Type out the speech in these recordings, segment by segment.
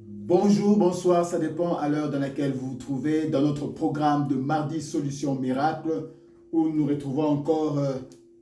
Bonjour, bonsoir, ça dépend à l'heure dans laquelle vous vous trouvez dans notre programme de Mardi Solution Miracle où nous nous retrouvons encore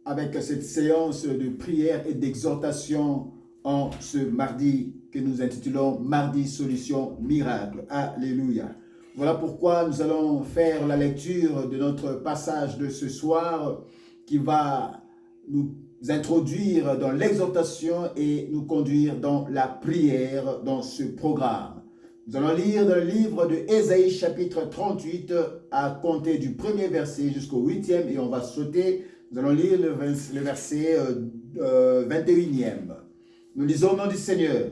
avec cette séance de prière et d'exhortation en ce mardi que nous intitulons Mardi Solution Miracle. Alléluia. Voilà pourquoi nous allons faire la lecture de notre passage de ce soir qui va nous introduire dans l'exhortation et nous conduire dans la prière dans ce programme. Nous allons lire dans le livre de Ésaïe chapitre 38 à compter du premier verset jusqu'au 8e et on va sauter. Nous allons lire le verset 21e. Nous lisons au nom du Seigneur.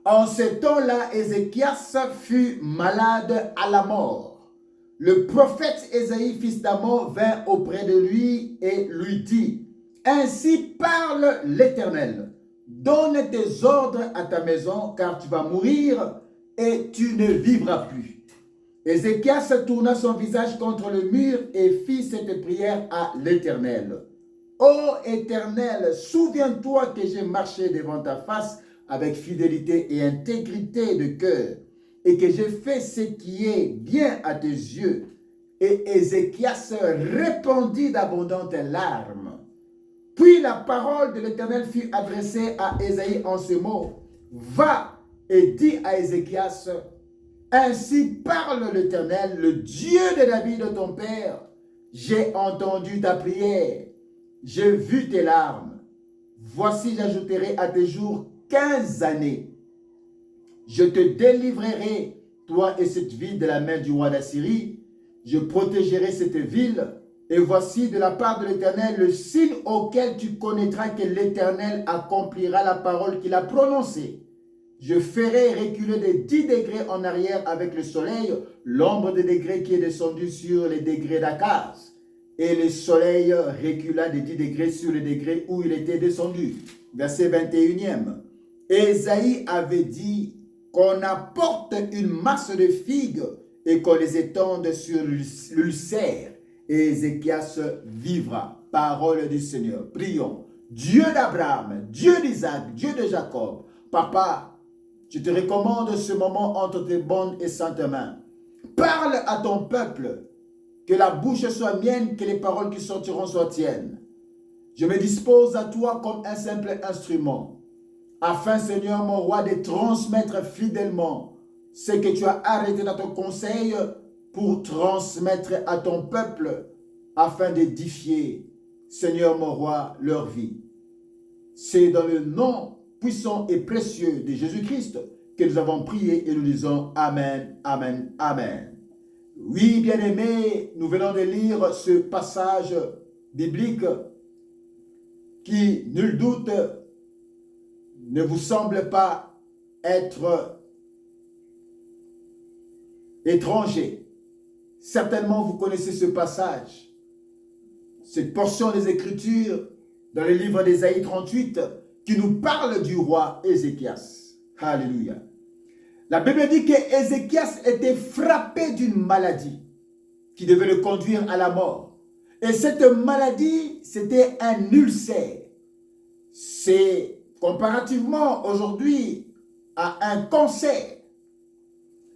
En ce temps-là, Ézéchias fut malade à la mort. Le prophète Ésaïe, fils d'Amon, vint auprès de lui et lui dit: Ainsi parle l'Éternel, donne tes ordres à ta maison, car tu vas mourir et tu ne vivras plus. Ézéchias tourna son visage contre le mur et fit cette prière à l'Éternel. Ô Éternel, souviens-toi que j'ai marché devant ta face avec fidélité et intégrité de cœur, et que j'ai fait ce qui est bien à tes yeux. Et Ézéchias répandit d'abondantes larmes. Puis la parole de l'Éternel fut adressée à Ésaïe en ces mots: Va et dis à Ézéchias, ainsi parle l'Éternel, le Dieu de David ton père. J'ai entendu ta prière, j'ai vu tes larmes. Voici, j'ajouterai à tes jours 15 années. Je te délivrerai, toi et cette ville, de la main du roi d'Assyrie. Je protégerai cette ville. Et voici de la part de l'Éternel le signe auquel tu connaîtras que l'Éternel accomplira la parole qu'il a prononcée. Je ferai reculer de 10 degrés en arrière avec le soleil, l'ombre des degrés qui est descendue sur les degrés d'Akaz. Et le soleil recula de 10 degrés sur les degrés où il était descendu. Verset 21e. Ésaïe avait dit qu'on apporte une masse de figues et qu'on les étende sur l'ulcère. Et Ézéchias vivra. Parole du Seigneur. Prions. Dieu d'Abraham, Dieu d'Isaac, Dieu de Jacob. Papa, je te recommande ce moment entre tes bonnes et saintes mains. Parle à ton peuple. Que la bouche soit mienne, que les paroles qui sortiront soient tiennes. Je me dispose à toi comme un simple instrument, afin, Seigneur mon roi, de transmettre fidèlement ce que tu as arrêté dans ton conseil pour transmettre à ton peuple, afin d'édifier, Seigneur mon roi, leur vie. C'est dans le nom puissant et précieux de Jésus-Christ que nous avons prié et nous disons Amen, Amen, Amen. Oui, bien-aimés, nous venons de lire ce passage biblique qui, nul doute, ne vous semble pas être étranger. Certainement, vous connaissez ce passage, cette portion des Écritures dans le livre d'Ésaïe 38 qui nous parle du roi Ézéchias. Alléluia. La Bible dit qu'Ézéchias était frappé d'une maladie qui devait le conduire à la mort. Et cette maladie, c'était un ulcère. C'est comparativement aujourd'hui à un cancer.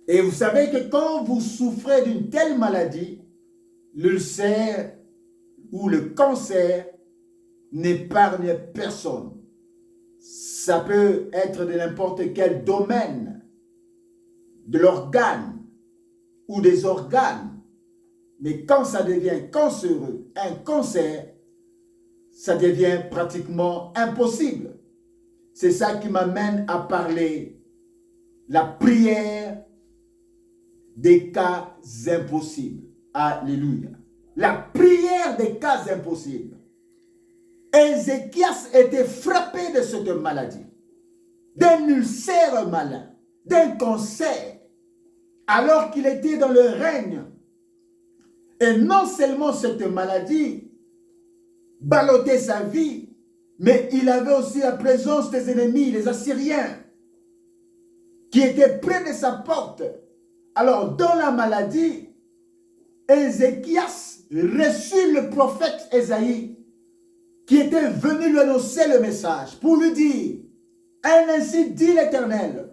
Et vous savez que quand vous souffrez d'une telle maladie, l'ulcère ou le cancer n'épargne personne. Ça peut être de n'importe quel domaine de l'organe ou des organes. Mais quand ça devient cancéreux, un cancer, ça devient pratiquement impossible. C'est ça qui m'amène à parler la prière des cas impossibles. Alléluia. La prière des cas impossibles. Ézéchias était frappé de cette maladie, d'un ulcère malin, d'un cancer, alors qu'il était dans le règne. Et non seulement cette maladie ballottait sa vie, mais il avait aussi la présence des ennemis, les Assyriens, qui étaient près de sa porte. Alors, dans la maladie, Ézéchias reçut le prophète Ésaïe, qui était venu lui annoncer le message, pour lui dire, ainsi dit l'Éternel,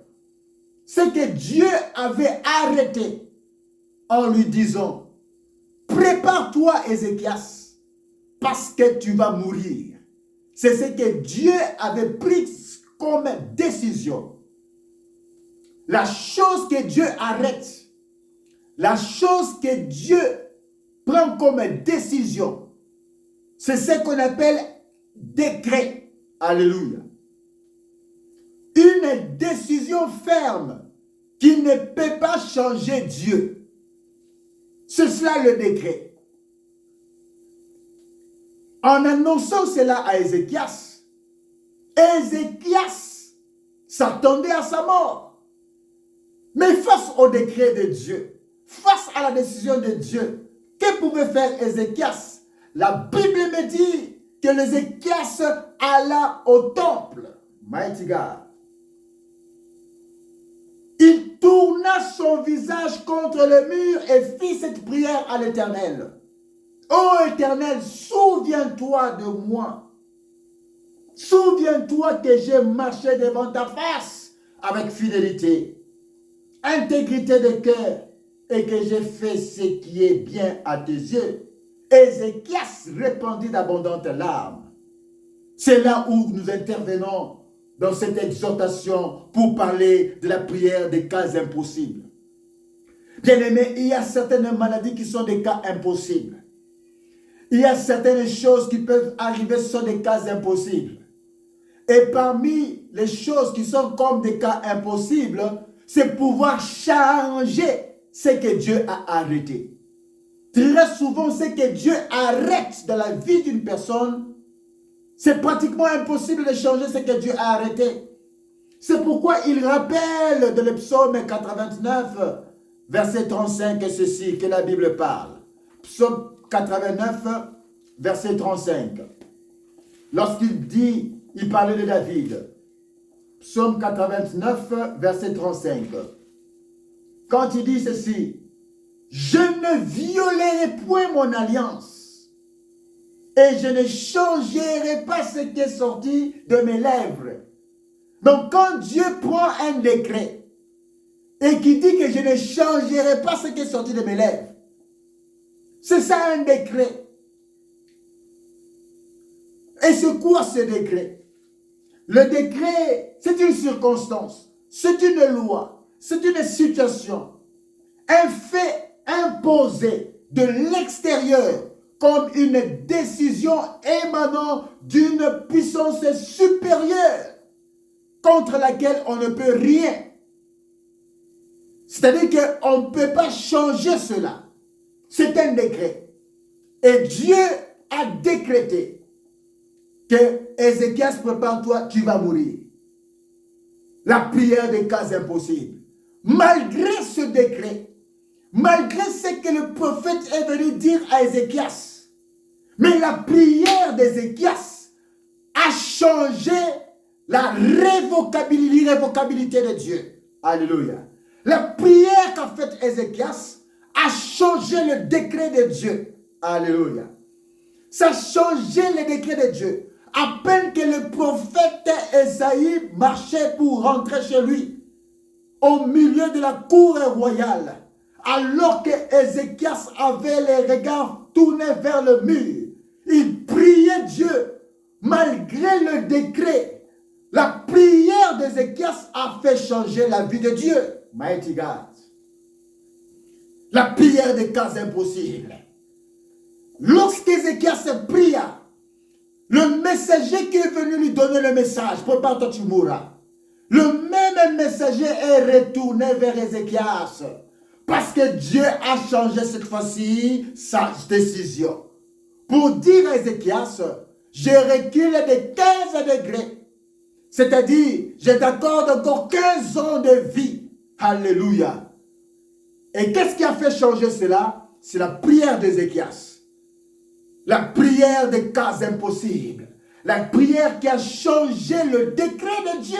c'est que Dieu avait arrêté en lui disant, prépare-toi Ézéchias, parce que tu vas mourir. C'est ce que Dieu avait pris comme décision. La chose que Dieu arrête, la chose que Dieu prend comme décision, c'est ce qu'on appelle décret. Alléluia. Une décision ferme qui ne peut pas changer Dieu. C'est cela le décret. En annonçant cela à Ézéchias, Ézéchias s'attendait à sa mort. Mais face au décret de Dieu, face à la décision de Dieu, que pouvait faire Ézéchias? La Bible me dit que Ézéchias alla au temple. Mighty God. Il tourna son visage contre le mur et fit cette prière à l'Éternel. Ô Éternel, souviens-toi de moi. Souviens-toi que j'ai marché devant ta face avec fidélité, intégrité de cœur et que j'ai fait ce qui est bien à tes yeux. Ézéchias répandit d'abondantes larmes. C'est là où nous intervenons dans cette exhortation pour parler de la prière des cas impossibles. Bien-aimés, il y a certaines maladies qui sont des cas impossibles. Il y a certaines choses qui peuvent arriver, ce sont des cas impossibles. Et parmi les choses qui sont comme des cas impossibles, c'est pouvoir changer ce que Dieu a arrêté. Très souvent, ce que Dieu arrête dans la vie d'une personne, c'est pratiquement impossible de changer ce que Dieu a arrêté. C'est pourquoi il rappelle dans le psaume 89, verset 35, ceci, que la Bible parle. Psaume 89, verset 35. Lorsqu'il dit, il parlait de David. Psaume 89, verset 35. Quand il dit ceci, « Je ne violerai point mon alliance, et je ne changerai pas ce qui est sorti de mes lèvres. » Donc quand Dieu prend un décret, et qui dit que je ne changerai pas ce qui est sorti de mes lèvres, c'est ça un décret. Et c'est quoi ce décret? Le décret, c'est une circonstance, c'est une loi, c'est une situation, un fait imposé de l'extérieur comme une décision émanant d'une puissance supérieure contre laquelle on ne peut rien. C'est-à-dire qu'on ne peut pas changer cela. C'est un décret. Et Dieu a décrété que Ézéchias, prépare-toi, tu vas mourir. La prière des cas impossibles. Malgré ce décret, malgré ce que le prophète est venu dire à Ézéchias, mais la prière d'Ézéchias a changé l'irrévocabilité de Dieu. Alléluia. La prière qu'a faite Ézéchias a changé le décret de Dieu. Alléluia. Ça a changé le décret de Dieu. À peine que le prophète Esaïe marchait pour rentrer chez lui, au milieu de la cour royale, alors que Ézéchias avait les regards tournés vers le mur, il priait Dieu malgré le décret. La prière d'Ézéchias a fait changer la vie de Dieu. Mighty God. La prière des cas impossibles. Lorsqu'Ézéchias pria, le messager qui est venu lui donner le message, prépare-toi, tu mourras. Le même messager est retourné vers Ézéchias. Parce que Dieu a changé cette fois-ci sa décision. Pour dire à Ézéchias, je recule de 15 degrés. C'est-à-dire, je t'accorde encore 15 ans de vie. Alléluia. Et qu'est-ce qui a fait changer cela? C'est la prière d'Ézéchias. La prière des cas impossibles. La prière qui a changé le décret de Dieu.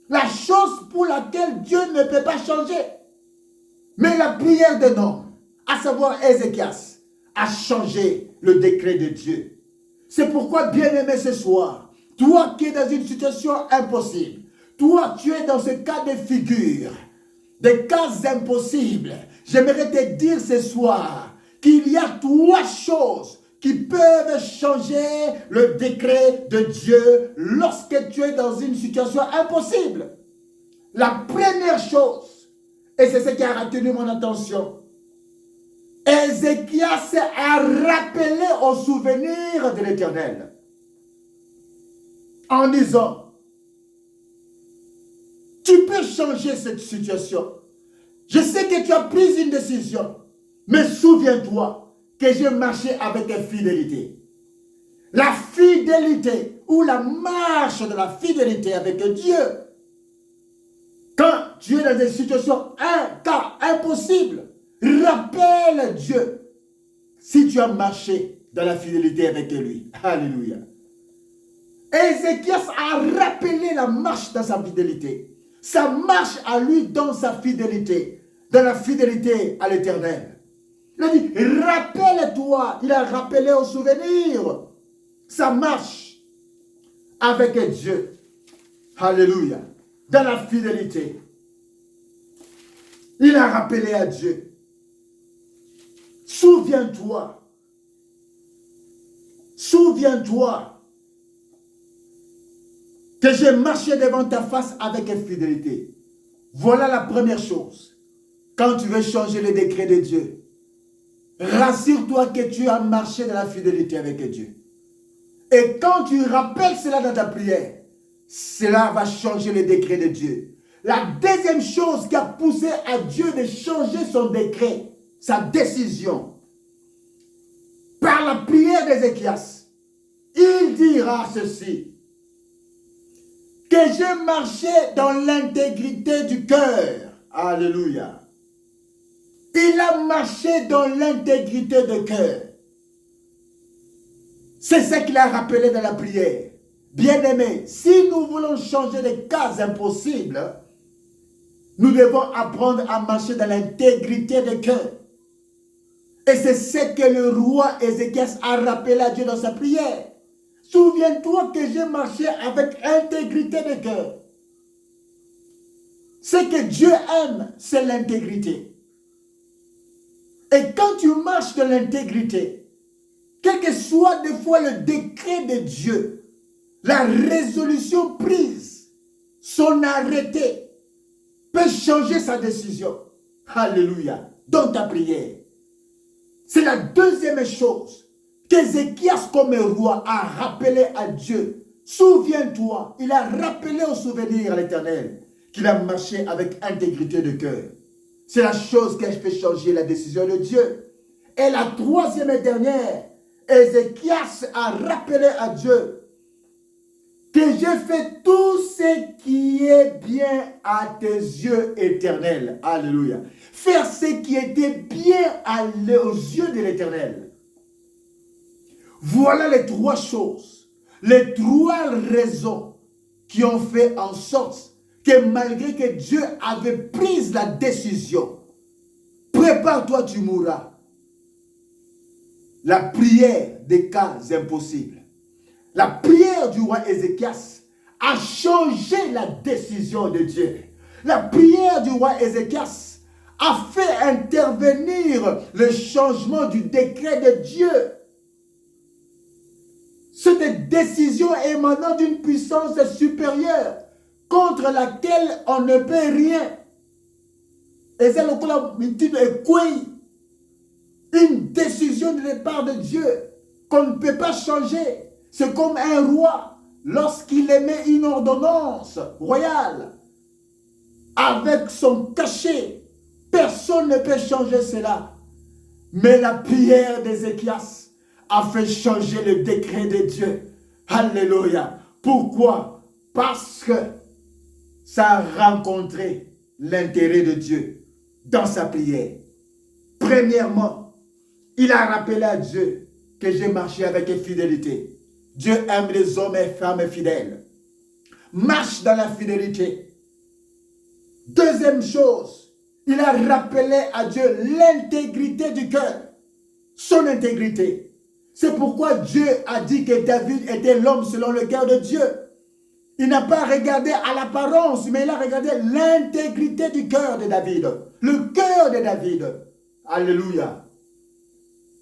La chose pour laquelle Dieu ne peut pas changer. Mais la prière d'un homme, à savoir Ézéchias, a changé le décret de Dieu. C'est pourquoi, bien-aimé, ce soir, toi qui es dans une situation impossible, toi, tu es dans ce cas de figure, des cas impossibles, j'aimerais te dire ce soir qu'il y a 3 choses qui peuvent changer le décret de Dieu lorsque tu es dans une situation impossible. La première chose, et c'est ce qui a retenu mon attention, Ézéchias a rappelé au souvenir de l'Éternel en disant, tu peux changer cette situation. Je sais que tu as pris une décision, mais souviens-toi que j'ai marché avec fidélité. La fidélité ou la marche de la fidélité avec Dieu. Quand tu es dans une situation, un cas impossible, rappelle Dieu si tu as marché dans la fidélité avec lui. Alléluia. Ézéchias a rappelé la marche dans sa fidélité. Sa marche à lui dans sa fidélité, dans la fidélité à l'Éternel. Il a dit, rappelle-toi, il a rappelé au souvenir sa marche avec Dieu. Alléluia. Dans la fidélité. Il a rappelé à Dieu. Souviens-toi. Souviens-toi que j'ai marché devant ta face avec fidélité. Voilà la première chose. Quand tu veux changer le décret de Dieu, rassure-toi que tu as marché dans la fidélité avec Dieu. Et quand tu rappelles cela dans ta prière, cela va changer le décret de Dieu. La deuxième chose qui a poussé à Dieu de changer son décret, sa décision, par la prière d'Ézéchias, il dira ceci, que j'ai marché dans l'intégrité du cœur. Alléluia. Il a marché dans l'intégrité du cœur. C'est ce qu'il a rappelé dans la prière. Bien-aimés, si nous voulons changer des cas impossibles, nous devons apprendre à marcher dans l'intégrité du cœur. Et c'est ce que le roi Ézéchias a rappelé à Dieu dans sa prière. Souviens-toi que j'ai marché avec intégrité de cœur. Ce que Dieu aime, c'est l'intégrité. Et quand tu marches dans l'intégrité, quel que soit des fois le décret de Dieu, la résolution prise, son arrêté, peut changer sa décision. Alléluia. Dans ta prière. C'est la deuxième chose qu'Ézéchias comme roi a rappelé à Dieu. Souviens-toi, il a rappelé au souvenir à l'Éternel qu'il a marché avec intégrité de cœur. C'est la chose qui fait changer la décision de Dieu. Et la troisième et dernière, Ézéchias a rappelé à Dieu que j'ai fait tout ce qui est bien à tes yeux éternels. Alléluia. Faire ce qui était bien aux yeux de l'Éternel. Voilà les 3 choses, les 3 raisons qui ont fait en sorte que malgré que Dieu avait pris la décision, prépare-toi, tu mourras. La prière des cas impossibles. La prière du roi Ézéchias a changé la décision de Dieu. La prière du roi Ézéchias a fait intervenir le changement du décret de Dieu. Cette décision émanant d'une puissance supérieure contre laquelle on ne peut rien. Et c'est une décision de la part de Dieu qu'on ne peut pas changer. C'est comme un roi lorsqu'il émet une ordonnance royale avec son cachet. Personne ne peut changer cela. Mais la prière d'Ézéchias a fait changer le décret de Dieu. Alléluia. Pourquoi? Parce que ça a rencontré l'intérêt de Dieu dans sa prière. Premièrement, il a rappelé à Dieu que j'ai marché avec fidélité. Dieu aime les hommes et femmes fidèles. Marche dans la fidélité. Deuxième chose, il a rappelé à Dieu l'intégrité du cœur. Son intégrité. C'est pourquoi Dieu a dit que David était l'homme selon le cœur de Dieu. Il n'a pas regardé à l'apparence, mais il a regardé l'intégrité du cœur de David. Le cœur de David. Alléluia.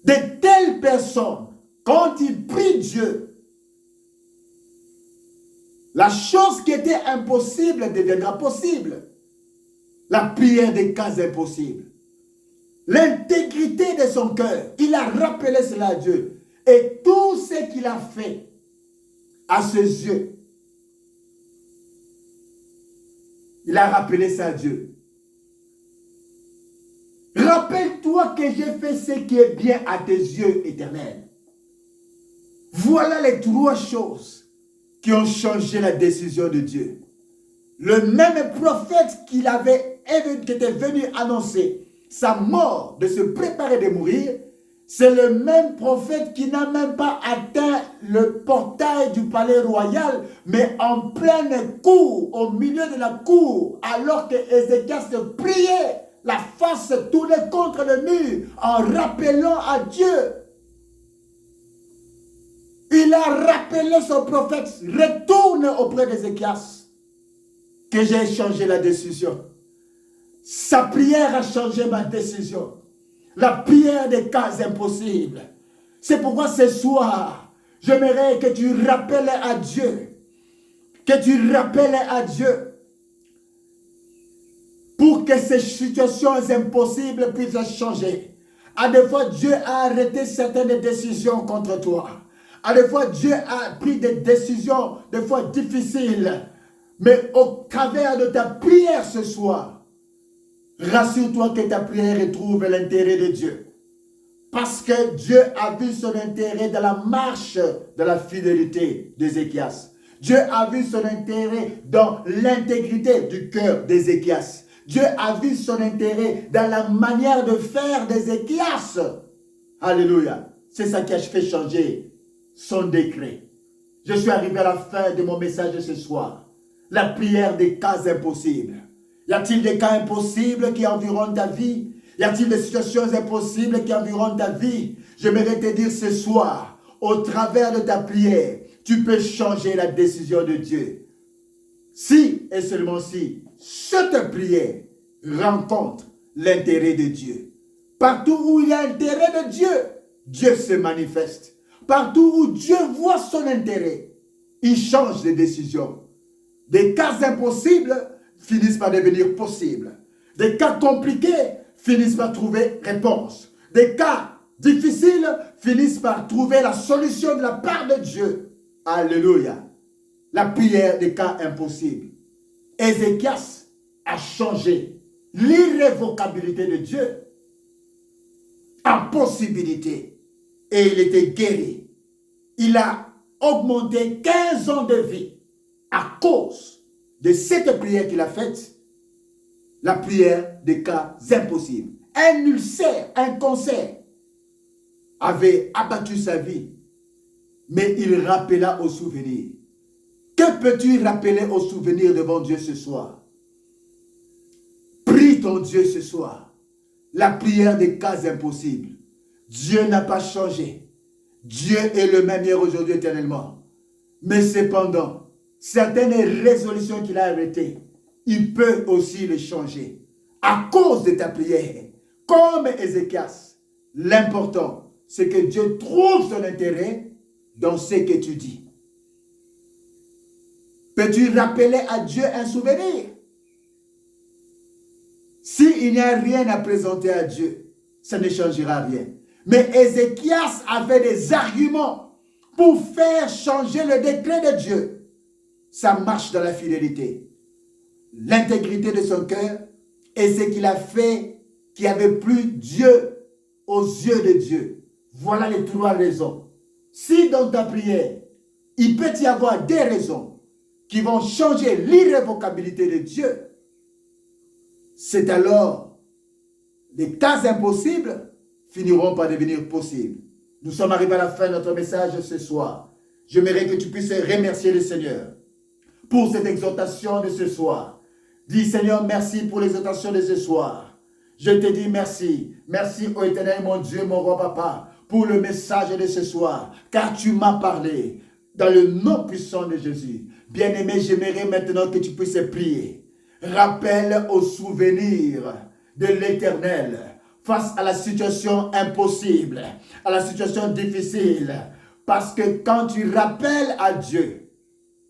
De telles personnes, quand ils prient Dieu, la chose qui était impossible deviendra possible. La prière des cas impossibles. L'intégrité de son cœur, il a rappelé cela à Dieu. Et tout ce qu'il a fait à ses yeux, il a rappelé ça à Dieu. Rappelle-toi que j'ai fait ce qui est bien à tes yeux, Éternel. Voilà les trois choses qui ont changé la décision de Dieu. Le même prophète qui était venu annoncer sa mort, de se préparer de mourir, c'est le même prophète qui n'a même pas atteint le portail du palais royal, mais en pleine cour, au milieu de la cour, alors que Ézéchias priait, la face tournée contre le mur, en rappelant à Dieu. Il a rappelé son prophète, retourne auprès d'Ézéchias, que j'ai changé la décision. Sa prière a changé ma décision. La prière des cas impossibles. C'est pourquoi ce soir, j'aimerais que tu rappelles à Dieu. Que tu rappelles à Dieu. Pour que ces situations impossibles puissent changer. À des fois, Dieu a arrêté certaines décisions contre toi. À des fois, Dieu a pris des décisions, des fois difficiles. Mais au travers de ta prière ce soir, rassure-toi que ta prière retrouve l'intérêt de Dieu. Parce que Dieu a vu son intérêt dans la marche de la fidélité d'Ézéchias. Dieu a vu son intérêt dans l'intégrité du cœur d'Ézéchias. Dieu a vu son intérêt dans la manière de faire d'Ézéchias. Alléluia. C'est ça qui a fait changer son décret. Je suis arrivé à la fin de mon message de ce soir. La prière des cas impossibles. Y a-t-il des cas impossibles qui environnent ta vie? Y a-t-il des situations impossibles qui environnent ta vie? J'aimerais te dire ce soir, au travers de ta prière, tu peux changer la décision de Dieu. Si et seulement si cette prière rencontre l'intérêt de Dieu. Partout où il y a l'intérêt de Dieu, Dieu se manifeste. Partout où Dieu voit son intérêt, il change de décision. Des cas impossibles finissent par devenir possibles. Des cas compliqués finissent par trouver réponse. Des cas difficiles finissent par trouver la solution de la part de Dieu. Alléluia. La prière des cas impossibles. Ézéchias a changé l'irrévocabilité de Dieu en possibilité. Et il était guéri. Il a augmenté 15 ans de vie à cause de cette prière qu'il a faite, la prière des cas impossibles. Un ulcère, un cancer avait abattu sa vie, mais il rappela au souvenir. Que peux-tu rappeler au souvenir devant Dieu ce soir? Prie ton Dieu ce soir. La prière des cas impossibles. Dieu n'a pas changé. Dieu est le même hier, aujourd'hui, éternellement. Mais cependant, certaines résolutions qu'il a arrêtées, il peut aussi les changer. À cause de ta prière, comme Ézéchias, l'important, c'est que Dieu trouve son intérêt dans ce que tu dis. Peux-tu rappeler à Dieu un souvenir? S'il n'y a rien à présenter à Dieu, ça ne changera rien. Mais Ézéchias avait des arguments pour faire changer le décret de Dieu. Ça marche dans la fidélité. L'intégrité de son cœur et ce qu'il a fait qui avait plu Dieu aux yeux de Dieu. Voilà les trois raisons. Si dans ta prière, il peut y avoir des raisons qui vont changer l'irrévocabilité de Dieu, c'est alors les cas impossibles finiront par devenir possibles. Nous sommes arrivés à la fin de notre message ce soir. J'aimerais que tu puisses remercier le Seigneur pour cette exhortation de ce soir. Dis Seigneur, merci pour l'exhortation de ce soir. Je te dis merci. Merci ô Éternel, mon Dieu, mon roi papa, pour le message de ce soir. Car tu m'as parlé dans le nom puissant de Jésus. Bien-aimé, j'aimerais maintenant que tu puisses prier. Rappelle au souvenir de l'Éternel face à la situation impossible, à la situation difficile. Parce que quand tu rappelles à Dieu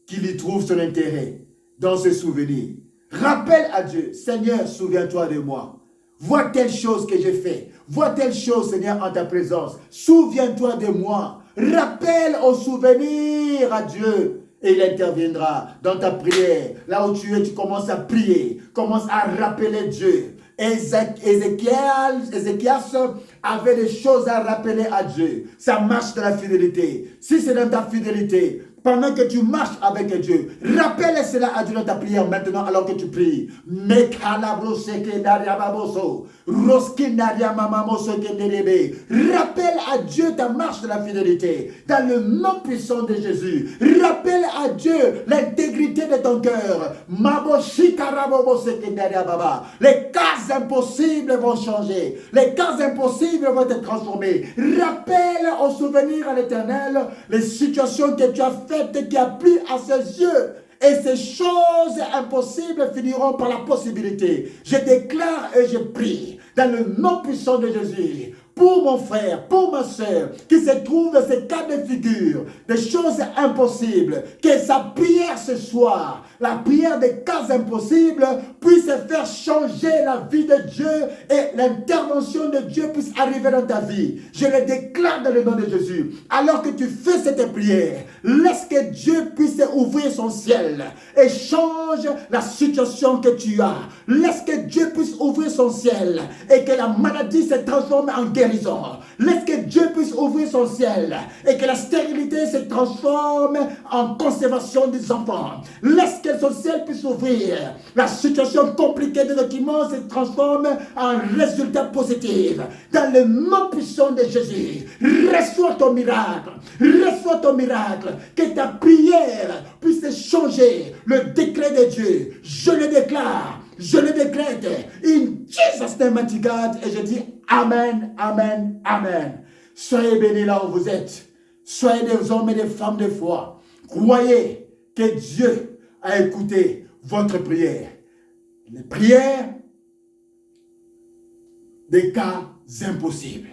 qu'il y trouve son intérêt dans ce souvenir, rappelle à Dieu, Seigneur, souviens-toi de moi. Vois telle chose que j'ai fait. Vois telle chose, Seigneur, en ta présence. Souviens-toi de moi. Rappelle au souvenir à Dieu. Et il interviendra dans ta prière. Là où tu es, tu commences à prier. Commence à rappeler Dieu. Ézéchias avait des choses à rappeler à Dieu. Ça marche de la fidélité. Si c'est dans ta fidélité, pendant que tu marches avec Dieu, rappelle cela à Dieu dans ta prière maintenant alors que tu pries. Rappelle à Dieu ta marche de la fidélité. Dans le nom puissant de Jésus. Rappelle à Dieu l'intégrité de ton cœur. Les cas impossibles vont changer. Les cas impossibles vont être transformés. Rappelle au souvenir à l'Éternel les situations que tu as faites qui a plu à ses yeux. Et ces choses impossibles finiront par la possibilité. Je déclare et je prie dans le nom puissant de Jésus pour mon frère, pour ma soeur, qui se trouve dans ces cas de figure, des choses impossibles, que sa prière ce soir, la prière des cas impossibles, puisse faire changer la vie de Dieu et l'intervention de Dieu puisse arriver dans ta vie. Je le déclare dans le nom de Jésus. Alors que tu fais cette prière, laisse que Dieu puisse ouvrir son ciel et change la situation que tu as. Laisse que Dieu puisse ouvrir son ciel et que la maladie se transforme en guérison. Laisse que Dieu puisse ouvrir son ciel et que la stérilité se transforme en conservation des enfants. Laisse que son ciel puisse ouvrir. La situation compliquée des documents se transforme en résultat positif. Dans le nom puissant de Jésus, reçois ton miracle. Reçois ton miracle. Que ta prière puisse changer le décret de Dieu. Je le déclare. Je le décrète. In Jesus' name, mighty God. Et je dis Amen, Amen, Amen. Soyez bénis là où vous êtes. Soyez des hommes et des femmes de foi. Croyez que Dieu a écouté votre prière. Les prières des cas impossibles.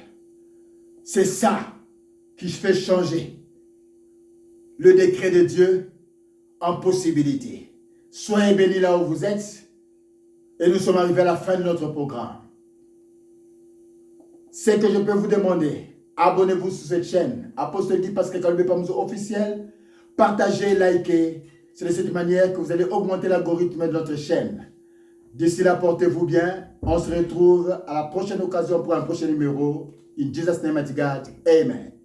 C'est ça qui fait changer le décret de Dieu en possibilité. Soyez bénis là où vous êtes. Et nous sommes arrivés à la fin de notre programme. C'est que je peux vous demander, abonnez-vous sur cette chaîne, Apostolique Pascal Kaloubi Pamouzo officiel, partagez, likez. C'est de cette manière que vous allez augmenter l'algorithme de notre chaîne. D'ici là, portez-vous bien. On se retrouve à la prochaine occasion pour un prochain numéro. In Jesus' name, mighty God. Amen.